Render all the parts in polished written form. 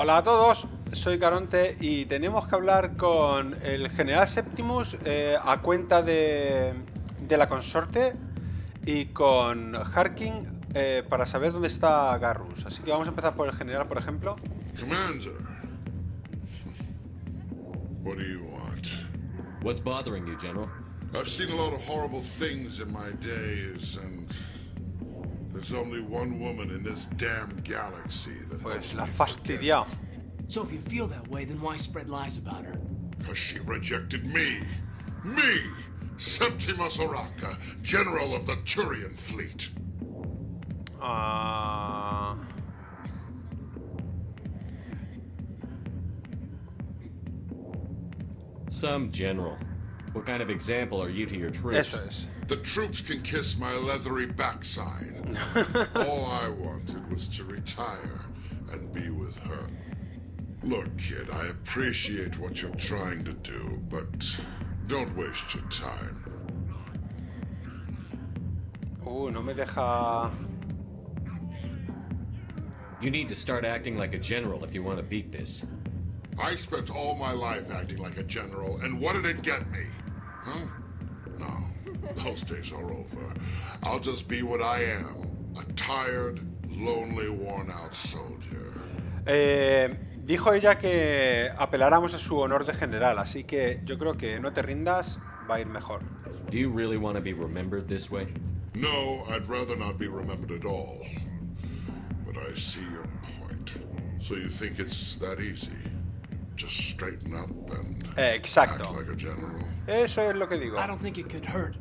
Hola a todos, soy Caronte y tenemos que hablar con el general Septimus a cuenta de la consorte y con Harkin para saber dónde está Garrus. Así que vamos a empezar por el general, por ejemplo. Commander, what do you want? What's bothering you, General? I've seen a lot of horrible things in my days, and there's only one woman in this damn galaxy that helps Pues la me fastidia. forget. So if you feel that way, then why spread lies about her? Because she rejected me. Me! Septimus Oraka, General of the Turian Fleet. Some general. What kind of example are you to your troops? Eso es. The troops can kiss my leathery backside. All I wanted was to retire and be with her. Look, kid, I appreciate what you're trying to do, but don't waste your time. No me deja... You need to start acting like a general if you want to beat this. I spent all my life acting like a general, and what did it get me? Huh? No, those days are over. I'll just be what I am, a tired, lonely, worn-out soldier. Dijo ella que apeláramos a su honor de general, así que yo creo que no te rindas, va a ir mejor. Do you really want to be remembered this way? No, I'd rather not be remembered at all. But I see your point. So you think it's that easy? Just straighten up and Exacto. act like a general? Eso es lo que digo. I don't think it could hurt.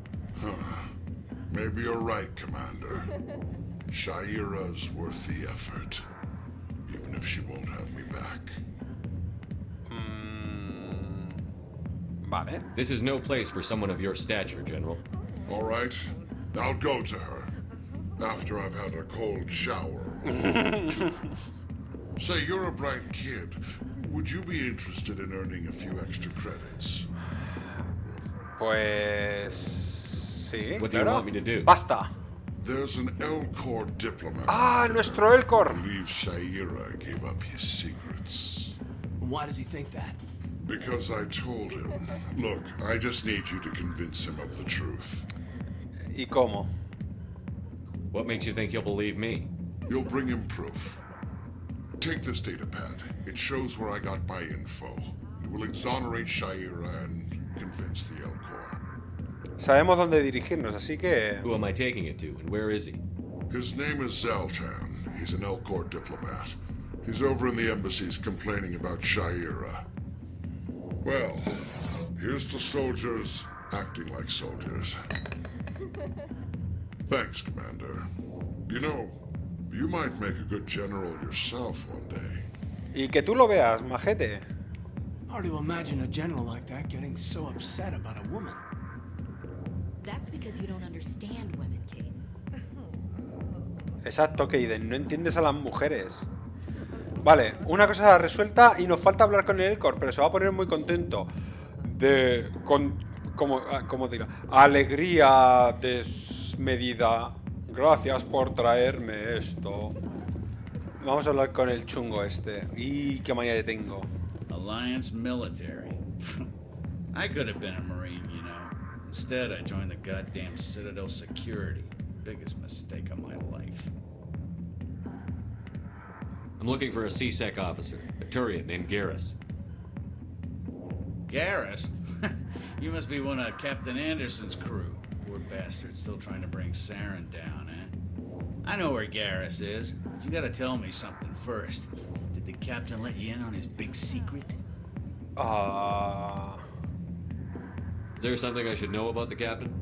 Maybe you're right, Commander. Shaira's worth the effort. Even if she won't have me back. Vale. This is no place for someone of your stature, General. All right, I'll go to her. After I've had a cold shower. Say, you're a bright kid. Would you be interested in earning a few extra credits? Pues... sí, What do you claro. want me to do? Basta. There's an Elcor diplomat. Ah, there nuestro Elcor. who believes Shaira gave up his secrets. Why does he think that? Because I told him. Look, I just need you to convince him of the truth. ¿Y cómo? What makes you think he'll believe me? You'll bring him proof. Take this datapad. It shows where I got my info. It will exonerate Shaira and convince the Elcor. Sabemos dónde dirigirnos, así que... Who am I taking it to, and where is he? His name is Zaltan. He's an Elcor diplomat. He's over in the embassies complaining about Shaira. Well, here's to soldiers acting like soldiers. Thanks, Commander. You know, you might make a good general yourself one day. Y que tú lo veas, majete. Hard to imagine a general like that getting so upset about a woman. That's because you don't understand women, Kate. Exacto, Keiden, no entiendes a las mujeres. Vale, una cosa resuelta y nos falta hablar con el Elcor, pero se va a poner muy contento. ¿Cómo diga? Alegría desmedida. Gracias por traerme esto. Vamos a hablar con el chungo este. Y qué manía le tengo. Alliance military. I could have been a Marine, you know. Instead, I joined the goddamn Citadel security. Biggest mistake of my life. I'm looking for a C-Sec officer, a Turian named Garrus. Garrus? You must be one of Captain Anderson's crew. Poor bastard, still trying to bring Saren down, eh? I know where Garrus is, but you gotta tell me something first. Did the captain let you in on his big secret? Is there something I should know about the captain?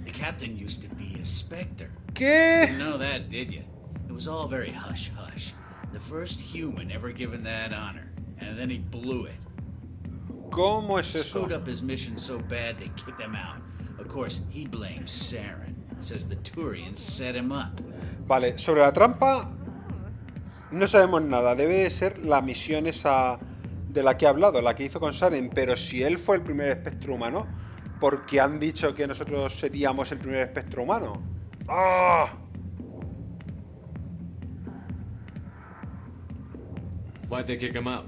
The captain used to be a Spectre. ¿Qué? Didn't know that, did you? It was all very hush-hush. The first human ever given that honor, and then he blew it. ¿Cómo es eso? Screwed up his mission so bad they kicked him out. Of course, he blames Saren. Says the Turians set him up. Vale, sobre la trampa no sabemos nada. Debe de ser la misión esa de la que ha hablado, la que hizo con Saren. Pero si él fue el primer espectro humano, ¿por qué han dicho que nosotros seríamos el primer espectro humano? ¡Ah! Why'd they kick him out?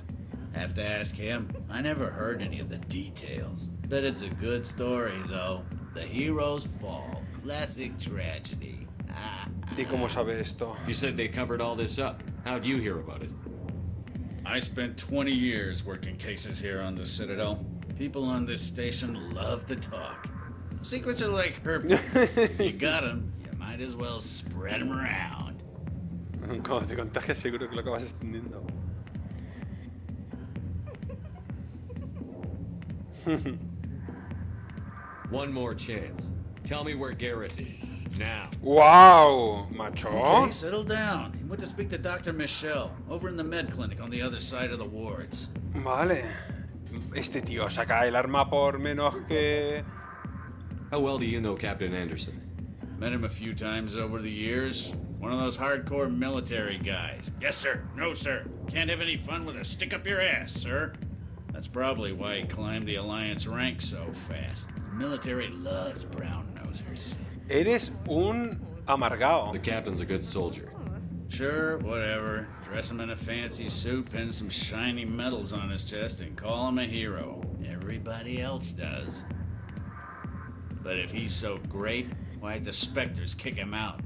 Have to ask him. I never heard any of the details. Bet it's a good story, though. The hero's fall. Classic tragedy. ¿Y cómo sabe esto? You said they covered all this up. How'd you hear about it? I spent 20 years working cases here on the Citadel. People on this station love to talk. Secrets are like herpes. You got them, you might as well spread them around. Cuando te contagias seguro que lo acabas extendiendo. One more chance. Tell me where Garrus is. Now. ¡Wow! Macho. Okay, settle down. He went to speak to Dr. Michelle, over in the med clinic on the other side of the wards. Vale. Este tío saca el arma por menos que... How well do you know Captain Anderson? Met him a few times over the years. One of those hardcore military guys. Yes, sir. No, sir. Can't have any fun with a stick up your ass, sir. That's probably why he climbed the Alliance ranks so fast. The military loves brown nosers. Eres un amargado. The captain's a good soldier. Sure, whatever. Dress him in a fancy suit, pin some shiny medals on his chest, and call him a hero. Everybody else does. But if he's so great, why'd the Spectres kick him out?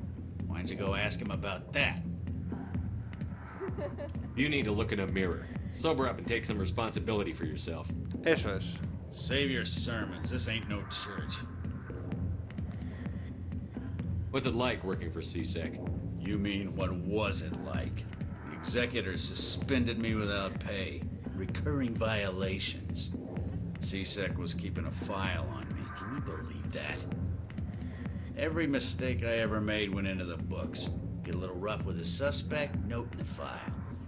Why'd you go ask him about that? You need to look in a mirror. Sober up and take some responsibility for yourself. Eso es. Save your sermons. This ain't no church. What's it like working for CSEC? You mean, what was it like? The executor suspended me without pay. Recurring violations. CSEC was keeping a file on me. Can you believe that? Every mistake I ever made went into the books. Get a little rough with a suspect, note in the file.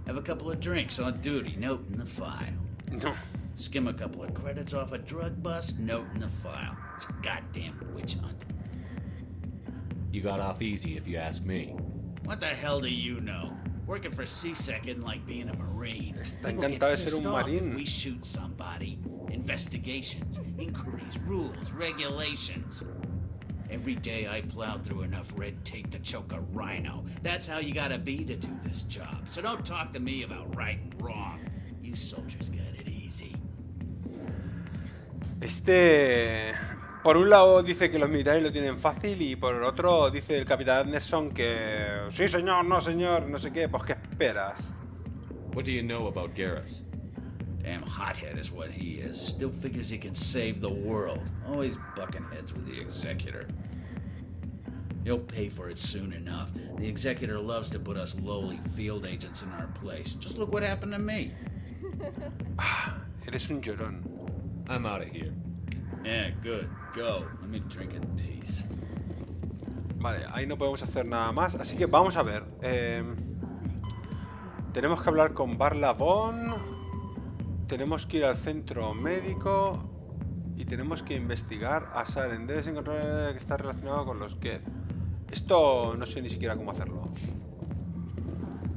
Have a couple of drinks on duty, note in the file. No. Skim a couple of credits off a drug bust, note in the file. It's a goddamn witch hunt. You got off easy, if you ask me. What the hell do you know? Working for CSEC isn't like being a Marine. Está People get encantado de ser pissed un off if marín. we shoot somebody. Investigations, inquiries, rules, regulations. Every day I plowed through enough red tape to choke a rhino. That's how you gotta be to do this job. So don't talk to me about right and wrong. You soldiers got it easy. Por un lado dice que los militares lo tienen fácil y por el otro dice el capitán Anderson que... Sí, señor, no sé qué. Pues ¿qué esperas? What do you know about Garrus? Damn hothead is what he is. Still figures he can save the world. Always bucking heads with the executor. He'll pay for it soon enough. The executor loves to put us lowly field agents in our place. Just look what happened to me. Eres un llorón. I'm out of here. Yeah, good. Go. Let me drink in peace. Vale, ahí no podemos hacer nada más. Así que vamos a ver. Tenemos que hablar con Barlavon. Tenemos que ir al centro médico. Y tenemos que investigar a Saren. Debes encontrar que está relacionado con los Geth. Esto no sé ni siquiera cómo hacerlo.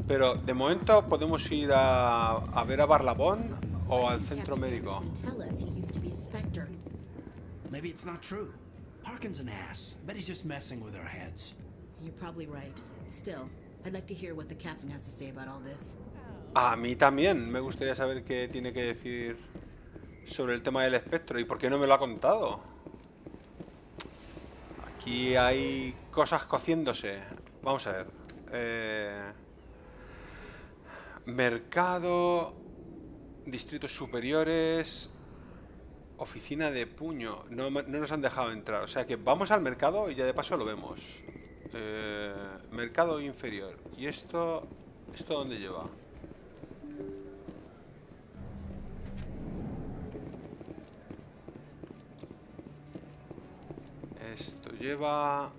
Pero de momento podemos ir a ver a Barlavon o al centro médico. Maybe it's not true. Parkin's an ass. Bet he's just messing with our heads. You're probably right. Still, I'd like to hear what the captain has to say about all this. A mí también me gustaría saber qué tiene que decir sobre el tema del espectro y por qué no me lo ha contado. Aquí hay cosas cociéndose. Vamos a ver. Mercado, distritos superiores, oficina de puño. No nos han dejado entrar. O sea que vamos al mercado y ya de paso lo vemos. Mercado inferior. ¿Y esto dónde lleva? Esto lleva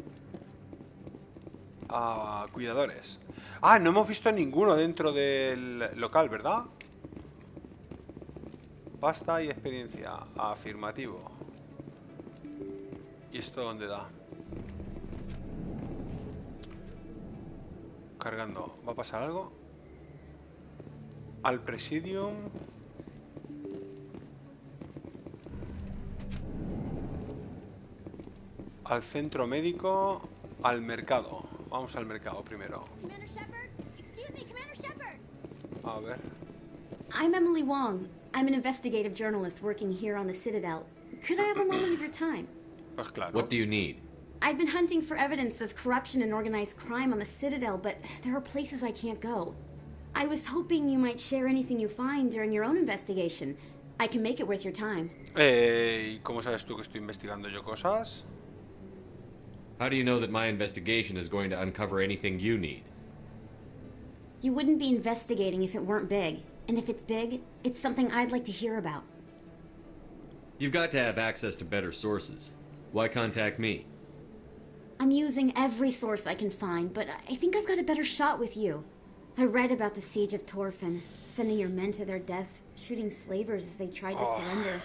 a cuidadores. Ah, no hemos visto a ninguno dentro del local, ¿verdad? Pasta y experiencia. Afirmativo. ¿Y esto dónde da? Cargando. ¿Va a pasar algo? Al presidium. Al centro médico. Al mercado. Vamos al mercado primero. Commander Shepard? Excuse me, Commander Shepard. A ver. I'm Emily Wong. I'm an investigative journalist working here on the Citadel. Could I have a moment of your time? Pues claro. What do you need? I've been hunting for evidence of corruption and organized crime on the Citadel, but there are places I can't go. I was hoping you might share anything you find during your own investigation. I can make it worth your time. ¿Y cómo sabes tú que estoy investigando yo cosas? How do you know that my investigation is going to uncover anything you need? You wouldn't be investigating if it weren't big. And if it's big, it's something I'd like to hear about. You've got to have access to better sources. Why contact me? I'm using every source I can find, but I think I've got a better shot with you. I read about the siege of Torfin, sending your men to their deaths, shooting slavers as they tried to surrender.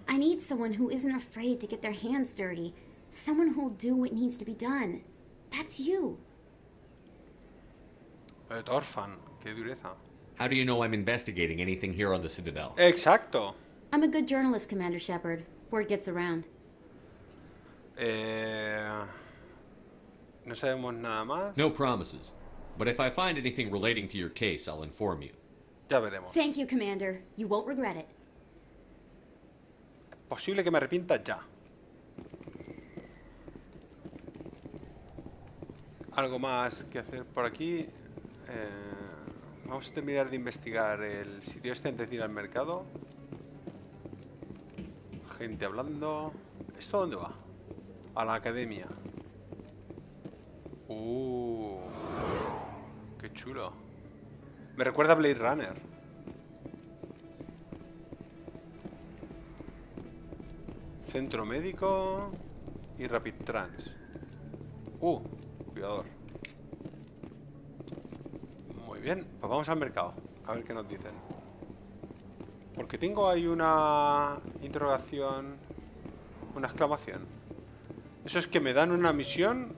I need someone who isn't afraid to get their hands dirty. Someone who'll do what needs to be done. That's you. Torfan, qué dureza. How do you know I'm investigating anything here on the Citadel? Exacto. I'm a good journalist, Commander Shepard. Word gets around. No sabemos nada más. No promises. But if I find anything relating to your case, I'll inform you. Ya veremos. Thank you, Commander. You won't regret it. Posible que me arrepienta ya. Algo más que hacer por aquí. Vamos a terminar de investigar el sitio este antes de ir al mercado. Gente hablando. ¿Esto dónde va? A la academia. Qué chulo. Me recuerda a Blade Runner. Centro médico y Rapid Trans. Cuidador. Muy bien, pues vamos al mercado. A ver qué nos dicen. Porque tengo ahí una interrogación. Una exclamación. Eso es que me dan una misión.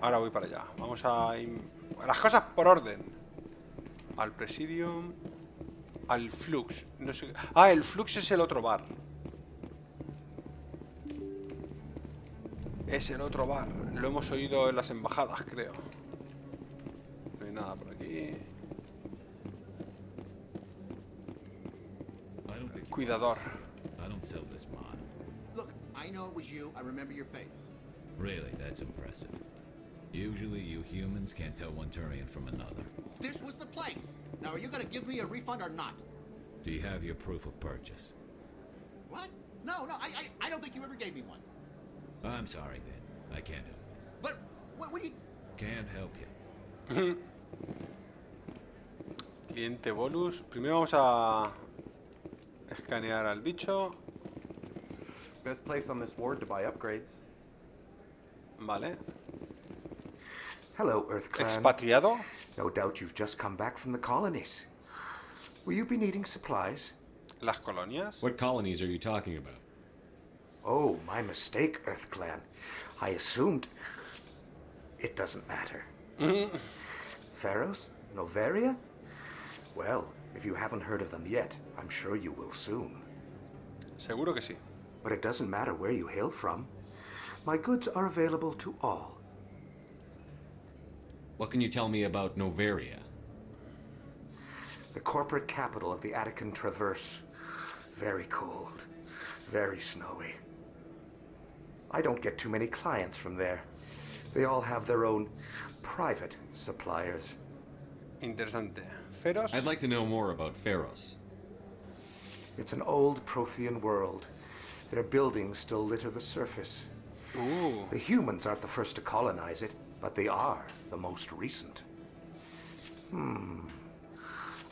Ahora voy para allá. Vamos a... Las cosas por orden. Al Presidium. Al Flux. No sé... Ah, el Flux es el otro bar. Es el otro bar. Lo hemos oído en las embajadas, creo. No hay nada por aquí. Cuidador. I don't sell this mod. Look, I know it was you. I remember your face. Really, that's impressive. Usually you humans can't tell one Turian from another. This was the place. Now, are you gonna give me a refund or not? Do you have your proof of purchase? What? No, I don't think you ever gave me one. I'm sorry then. I can't help you. But what do you... Can't help you. Cliente bolus. Primero vamos a escanear al bicho. Best place on this ward to buy upgrades. Vale. Hello, Earth Clan. Expatriado. No doubt you've just come back from the colonies. Will you be needing supplies? Las colonias. What colonies are you talking about? Oh, my mistake, Earth Clan. I assumed... It doesn't matter. Pharos? Noveria? Well, if you haven't heard of them yet, I'm sure you will soon. Seguro que sí. But it doesn't matter where you hail from. My goods are available to all. What can you tell me about Noveria? The corporate capital of the Attican Traverse. Very cold. Very snowy. I don't get too many clients from there. They all have their own private suppliers. Interesante. Feros. I'd like to know more about Pharos. It's an old Prothean world. Their buildings still litter the surface. The humans aren't the first to colonize it, but they are the most recent.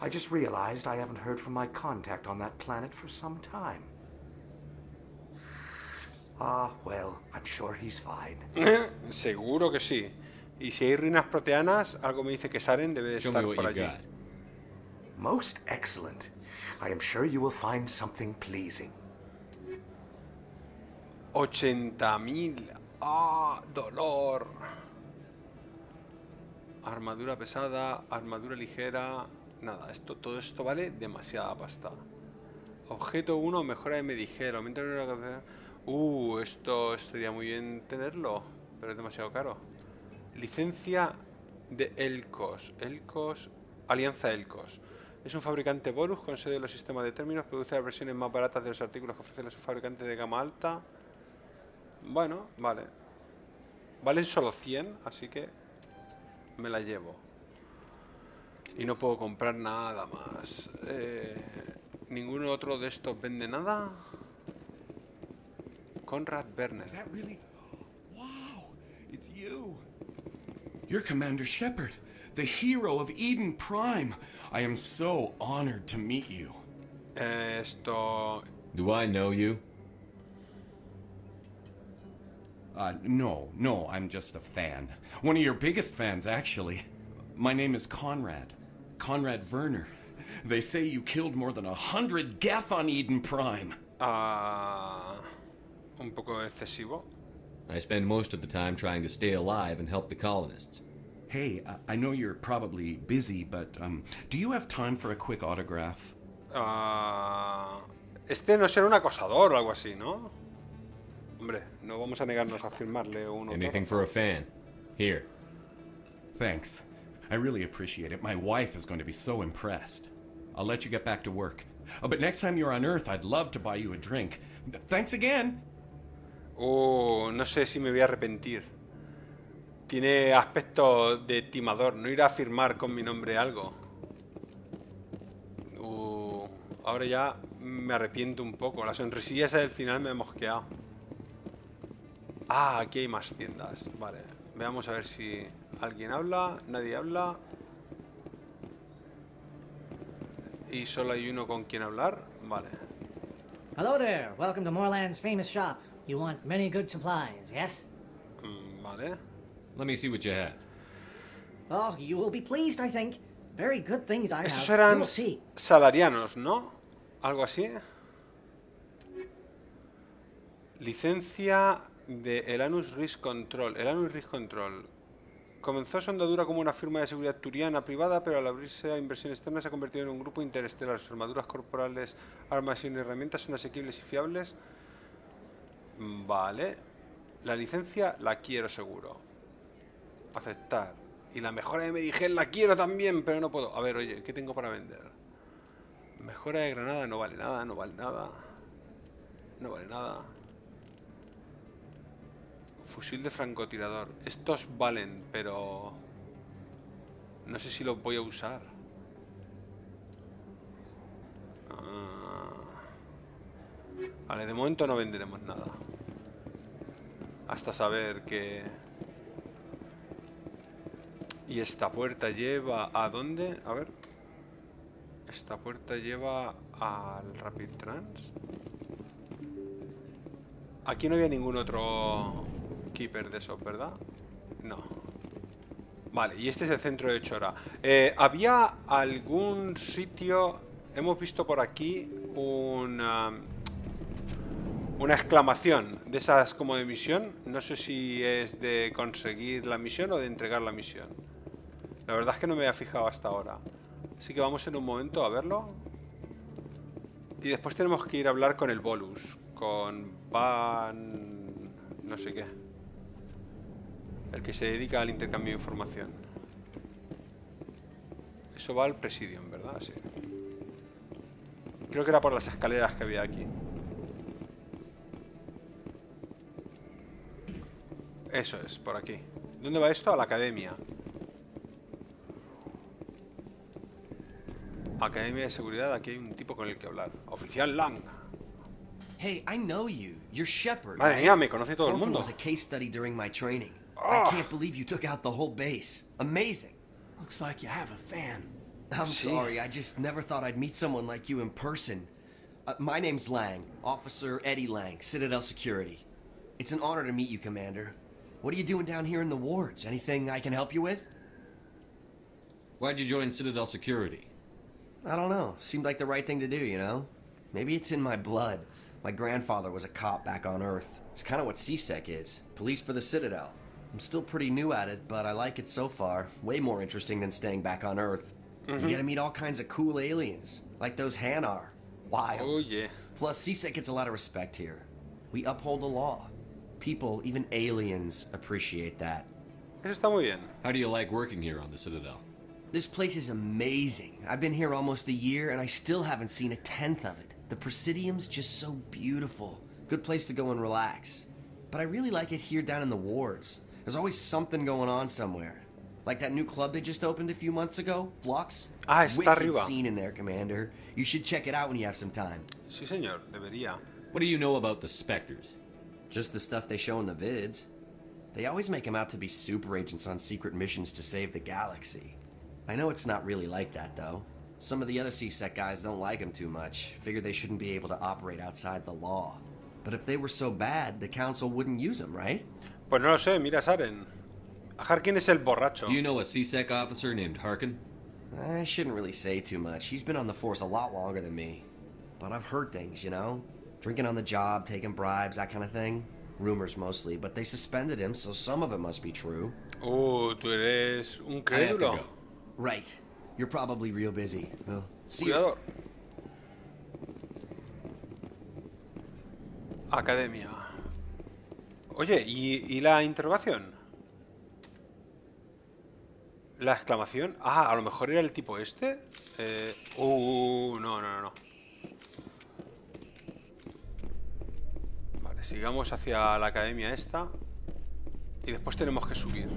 I just realized I haven't heard from my contact on that planet for some time. Ah, well, I'm sure he's fine. Seguro que sí. Y si hay ruinas proteanas, algo me dice que Saren debe de estar por allí. Most excellent. I am sure you will find something pleasing. 80.000. ¡Ah! ¡Dolor! Armadura pesada, armadura ligera. Nada, todo esto vale demasiada pasta. Objeto 1, mejora de medigel. Aumenta la capacidad. Esto estaría muy bien tenerlo, pero es demasiado caro. Licencia de Elcos. Alianza Elcos. Es un fabricante Borus con sede en los sistemas de términos. Produce las versiones más baratas de los artículos que ofrecen los fabricantes de gama alta. Bueno, vale. Valen solo 100, así que me la llevo. Y no puedo comprar nada más. ¿Ninguno otro de estos vende nada? Conrad Werner. Wow, it's you. You're Commander Shepard, the hero of Eden Prime. I am so honored to meet you. Esto... Do I know you? No, I'm just a fan. One of your biggest fans, actually. My name is Conrad. Conrad Werner. They say you killed more than 100 Geth on Eden Prime. Un poco excesivo. I spend most of the time trying to stay alive and help the colonists. Hey, I know you're probably busy, but do you have time for a quick autograph? Este no será un acosador o algo así, ¿no? Hombre, no vamos a negarnos a firmarle un Anything for a fan. Here. Thanks. I really appreciate it. My wife is going to be so impressed. I'll let you get back to work. But next time you're on Earth, I'd love to buy you a drink. Thanks again. No sé si me voy a arrepentir. Tiene aspecto de timador. No irá a firmar con mi nombre algo. Ahora ya me arrepiento un poco. La sonrisilla esa del final me ha mosqueado. Aquí hay más tiendas. Vale. Veamos a ver si alguien habla. Nadie habla. Y solo hay uno con quien hablar. Vale. Hello there. Welcome to Moorland's famous shop. You want many good supplies, yes? Vale. Let me see what you have. Oh, you will be pleased, I think. Very good things I Estos have. eran You'll see. salarianos, ¿no? Algo así. Licencia de Elanus Risk Control. Elanus Risk Control. Comenzó su andadura como una firma de seguridad turiana privada, pero al abrirse a inversión externa se ha convertido en un grupo interestelar. Sus armaduras corporales, armas y herramientas son asequibles y fiables. Vale. La licencia la quiero seguro. Aceptar. Y la mejora de Medigel la quiero también, pero no puedo. A ver, oye, ¿qué tengo para vender? Mejora de granada no vale nada, no vale nada. No vale nada. Fusil de francotirador. Estos valen, pero... no sé si los voy a usar. Vale, de momento no venderemos nada. Hasta saber que... ¿Y esta puerta lleva a dónde? A ver. Esta puerta lleva al Rapid Trans. Aquí no había ningún otro Keeper de esos, ¿verdad? No. Vale, y este es el centro de Chora. ¿Había algún sitio? Hemos visto por aquí una exclamación de esas como de misión. No sé si es de conseguir la misión o de entregar la misión. La verdad es que no me había fijado hasta ahora. Así que vamos en un momento a verlo. Y después tenemos que ir a hablar con el Bolus. Con Van... no sé qué. El que se dedica al intercambio de información. Eso va al Presidium, ¿verdad? Sí. Creo que era por las escaleras que había aquí. Eso es, por aquí. ¿Dónde va esto? A la academia. Academia de seguridad, aquí hay un tipo con el que hablar. Oficial Lang. Hey, I know you. You're Shepard. Madre mía, me conoce todo el Torfin mundo. was a case study during my training. Oh. I can't believe you took out the whole base. Amazing. Looks like you have a fan. I'm sorry, I just never thought I'd meet someone like you in person. My name's Lang, Officer Eddie Lang, Citadel Security. It's an honor to meet you, Commander. What are you doing down here in the wards? Anything I can help you with? Why'd you join Citadel Security? I don't know. Seemed like the right thing to do, you know? Maybe it's in my blood. My grandfather was a cop back on Earth. It's kind of what CSEC is. Police for the Citadel. I'm still pretty new at it, but I like it so far. Way more interesting than staying back on Earth. You get to meet all kinds of cool aliens, like those Hanar. Wild. Oh, yeah. Plus, CSEC gets a lot of respect here. We uphold the law. People, even aliens, appreciate that. Eso está muy bien. How do you like working here on the Citadel? This place is amazing. I've been here almost a year and I still haven't seen a tenth of it. The Presidium's just so beautiful. Good place to go and relax. But I really like it here down in the wards. There's always something going on somewhere. Like that new club they just opened a few months ago, Flux. Ah, está Wicked arriba. scene in there, Commander. You should check it out when you have some time. Sí, señor, debería. What do you know about the Spectres? Just the stuff they show in the vids. They always make them out to be super agents on secret missions to save the galaxy. I know it's not really like that, though. Some of the other CSEC guys don't like them too much. Figure they shouldn't be able to operate outside the law. But if they were so bad, the Council wouldn't use them, right? Pues no lo sé, mira Saren. Harkin es el borracho. Do you know a CSEC officer named Harkin? I shouldn't really say too much. He's been on the force a lot longer than me. But I've heard things, you know? Drinking on the job, taking bribes, that kind of thing. Rumors mostly, but they suspended him, so some of it must be true. Tú eres un crédulo. Right. You're probably real busy. Well, see you. Cuidado. Academia. Oye, ¿y la interrogación? ¿La exclamación? Ah, a lo mejor era el tipo este. No. Vale, sigamos hacia la academia esta. Y después tenemos que subir.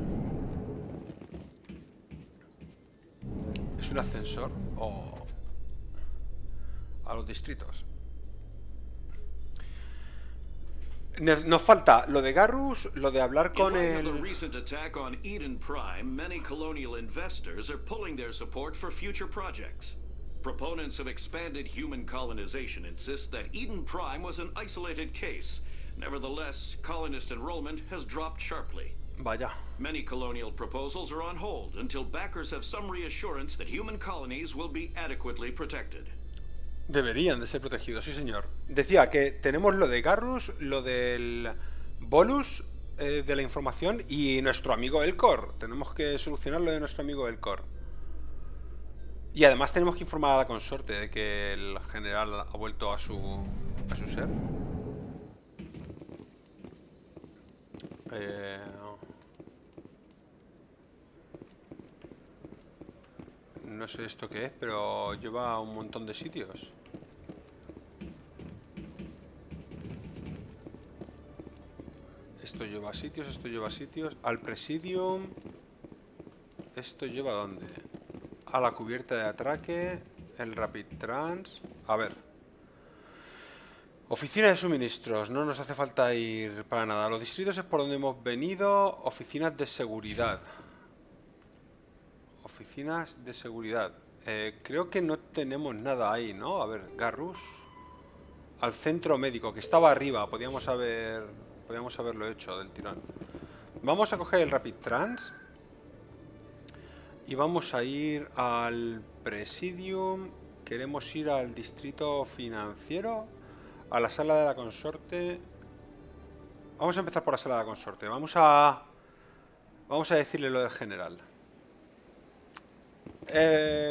¿Es un ascensor? O a los distritos. Nos falta lo de Garrus, lo de hablar con In light el... of the recent attack on Eden Prime, many colonial investors are pulling their support for future projects. Proponents of expanded human colonization insist that Eden Prime was an isolated case. Nevertheless, colonist enrollment has dropped sharply. Vaya. Many colonial proposals are on hold until backers have some reassurance that human colonies will be adequately protected. Deberían de ser protegidos, sí señor. Decía que tenemos lo de Garrus, lo del bolus de la información y nuestro amigo Elcor. Tenemos que solucionar lo de nuestro amigo Elcor. Y además tenemos que informar a la consorte de que el general ha vuelto a su ser. No sé esto qué es, pero lleva a un montón de sitios. Esto lleva a sitios, esto lleva a sitios. Al Presidium. ¿Esto lleva a dónde? A la cubierta de atraque. El Rapid Trans. A ver. Oficina de suministros. No nos hace falta ir para nada. Los distritos es por donde hemos venido. Oficinas de seguridad. Oficinas de seguridad. Creo que no tenemos nada ahí, ¿no? A ver, Garrus. Al centro médico, que estaba arriba. Podíamos haberlo hecho del tirón. Vamos a coger el Rapid Trans. Y vamos a ir al Presidium. Queremos ir al distrito financiero. A la sala de la consorte. Vamos a empezar por la sala de la consorte. Vamos a decirle lo del general.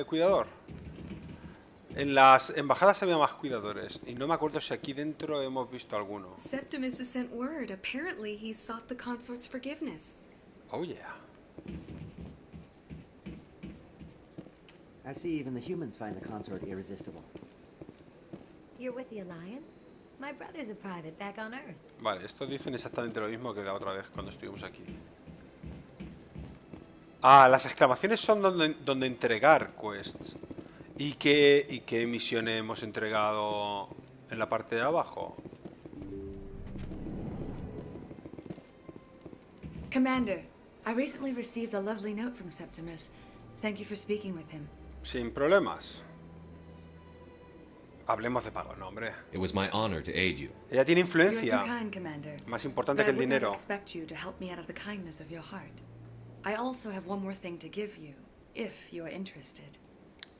Cuidador. En las embajadas había más cuidadores y no me acuerdo si aquí dentro hemos visto alguno. Septimus has sent word. Apparently he sought the consort's forgiveness. Oh yeah. I see even the humans find the consort irresistible. You're with the Alliance? My brother's a private back on Earth. Vale, estos dicen exactamente lo mismo que la otra vez cuando estuvimos aquí. Ah, las exclamaciones son donde entregar quests. ¿Y qué misiones hemos entregado en la parte de abajo? Commander, I recently received a lovely note from Septimus. Thank you for speaking with him. Sin problemas. Hablemos de pago, no, hombre. It was my honor to aid you. Ella tiene You are influencia. too kind, Commander. Más importante But que I el would not dinero. expect you to help me out of the kindness of your heart. I also have one more thing to give you, if you are interested.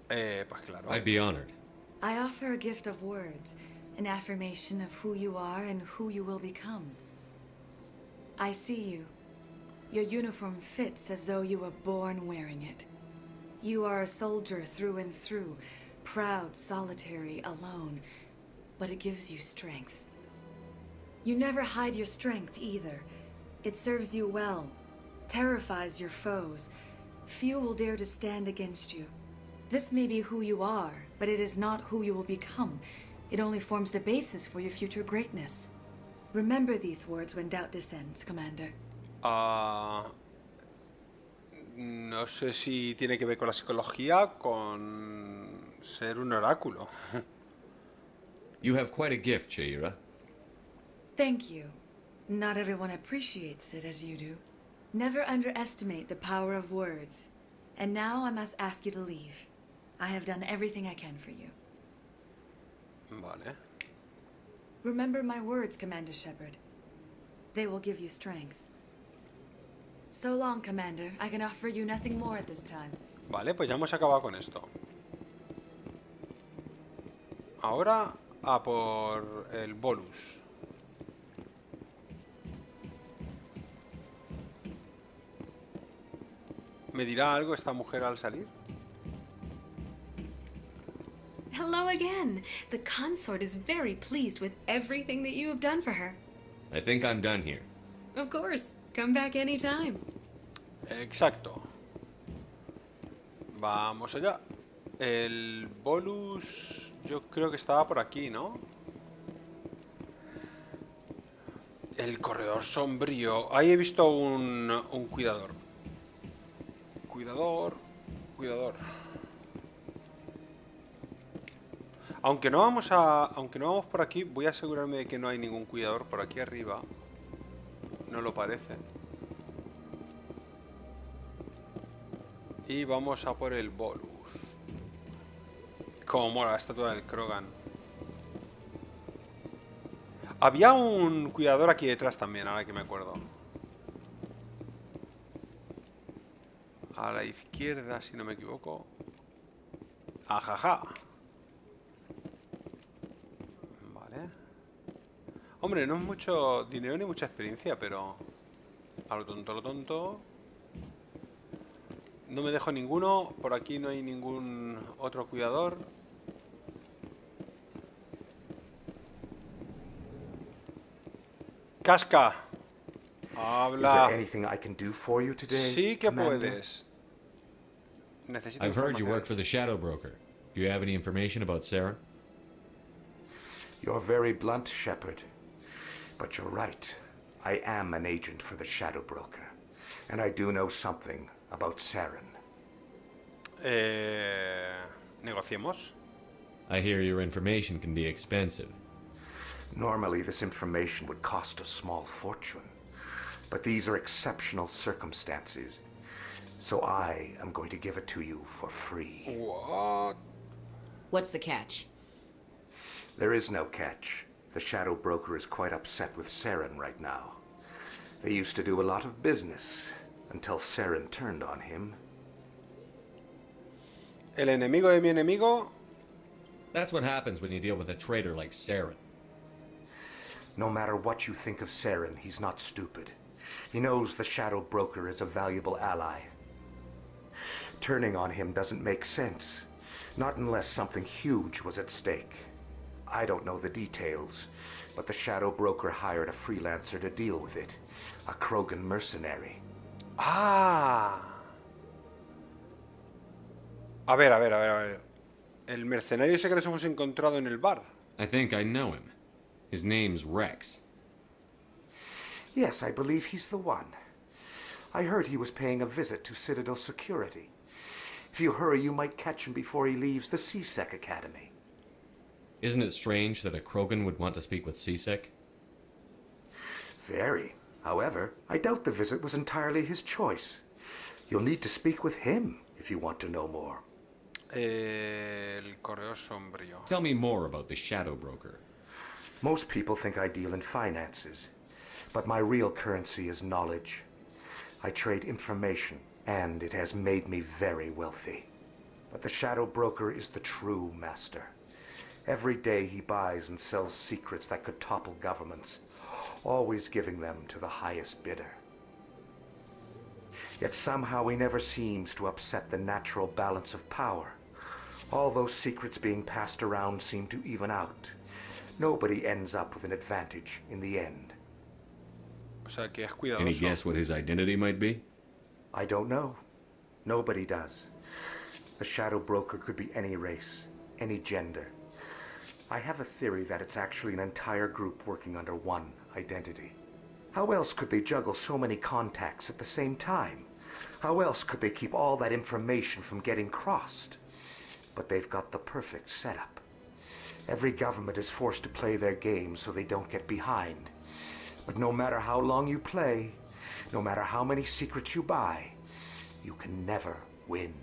Pues claro. I'd be honored. I offer a gift of words, an affirmation of who you are and who you will become. I see you. Your uniform fits as though you were born wearing it. You are a soldier through and through, proud, solitary, alone, but it gives you strength. You never hide your strength either. It serves you well, terrifies your foes, few will dare to stand against you. This may be who you are, but it is not who you will become. It only forms the basis for your future greatness. Remember these words when doubt descends, Commander. No sé si tiene que ver con la psicología, con ser un oráculo. You have quite a gift, Chora. Thank you. Not everyone appreciates it as you do. Never underestimate the power of words. And now I must ask you to leave. I have done everything I can for you. Vale. Remember my words, Commander Shepard. They will give you strength. So long, Commander. I can offer you nothing more at this time. Vale, pues ya hemos acabado con esto. Ahora a por el bolus. ¿Me dirá algo esta mujer al salir? Hello again. The consort is very pleased with everything that you have done for her. I think I'm done here. Of course. Come back anytime. Exacto. Vamos allá. El bolus yo creo que estaba por aquí, ¿no? El corredor sombrío. Ahí he visto un cuidador. Cuidador. Aunque no vamos por aquí, voy a asegurarme de que no hay ningún cuidador por aquí arriba. No lo parece. Y vamos a por el bolus. Como mola la estatua del Krogan. Había un cuidador aquí detrás también, ahora que me acuerdo. A la izquierda, si no me equivoco. Ajaja. Vale. Hombre, no es mucho dinero ni mucha experiencia, pero... A lo tonto. No me dejo ninguno. Por aquí no hay ningún otro cuidador. Casca. Habla. Sí que puedes. Necesito I've heard you información. work for the Shadow Broker. Do you have any information about Sarah? You're very blunt, Shepard. But you're right. I am an agent for the Shadow Broker. And I do know something about Saren. Negociemos. I hear your information can be expensive. Normally, this information would cost a small fortune. But these are exceptional circumstances. So I am going to give it to you for free. What? What's the catch? There is no catch. The Shadow Broker is quite upset with Saren right now. They used to do a lot of business until Saren turned on him. El enemigo de mi enemigo. That's what happens when you deal with a traitor like Saren. No matter what you think of Saren, he's not stupid. He knows the Shadow Broker is a valuable ally. Turning on him doesn't make sense. Not unless something huge was at stake. I don't know the details, but the Shadow Broker hired a freelancer to deal with it. A Krogan mercenary. Ah. A ver. El mercenario ese que nos hemos encontrado en el bar. I think I know him. His name's Rex. Yes, I believe he's the one. I heard he was paying a visit to Citadel Security. If you hurry, you might catch him before he leaves the CSEC Academy. Isn't it strange that a Krogan would want to speak with CSEC? Very. However, I doubt the visit was entirely his choice. You'll need to speak with him if you want to know more. El corredor sombrío. Tell me more about the Shadow Broker. Most people think I deal in finances, but my real currency is knowledge. I trade information, and it has made me very wealthy. But the Shadow Broker is the true master. Every day he buys and sells secrets that could topple governments, always giving them to the highest bidder. Yet somehow he never seems to upset the natural balance of power. All those secrets being passed around seem to even out. Nobody ends up with an advantage in the end. O sea, que es cuidadoso. Any guess what his identity might be? I don't know. Nobody does. A shadow broker could be any race, any gender. I have a theory that it's actually an entire group working under one identity. How else could they juggle so many contacts at the same time? How else could they keep all that information from getting crossed? But they've got the perfect setup. Every government is forced to play their game so they don't get behind. But no matter how long you play, no matter how many secrets you buy, you can never win.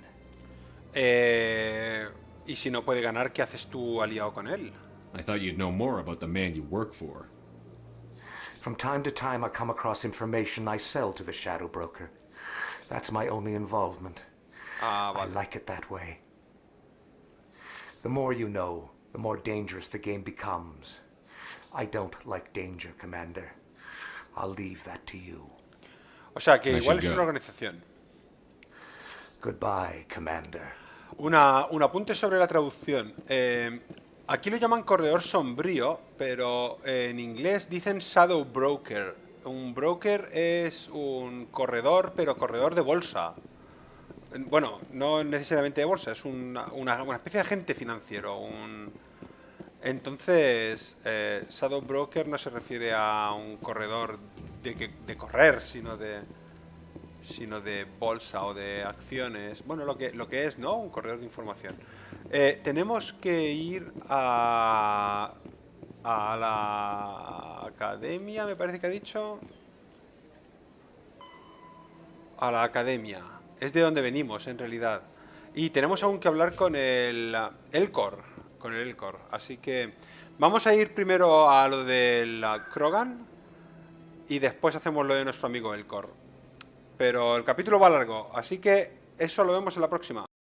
Y si no puede ganar, ¿qué haces tú aliado con él? I thought you'd know more about the man you work for. From time to time I come across information I sell to the shadow broker. That's my only involvement. Ah, vale. I like it that way. The more you know, the more dangerous the game becomes. I don't like danger, Commander. I'll leave that to you. O sea, que igual es una organización. Goodbye, Commander. Un apunte sobre la traducción. Aquí lo llaman corredor sombrío, pero en inglés dicen shadow broker. Un broker es un corredor, pero corredor de bolsa. Bueno, no necesariamente de bolsa, es una especie de agente financiero. Entonces, shadow broker no se refiere a un corredor de correr, sino de bolsa o de acciones. Bueno, lo que es, ¿no? Un corredor de información. Tenemos que ir a la academia, me parece que ha dicho. A la academia. Es de donde venimos, en realidad. Y tenemos aún que hablar con el Elcor. Con el Elcor. Así que vamos a ir primero a lo del Krogan. Y después hacemos lo de nuestro amigo Elcor. Pero el capítulo va largo, así que eso lo vemos en la próxima.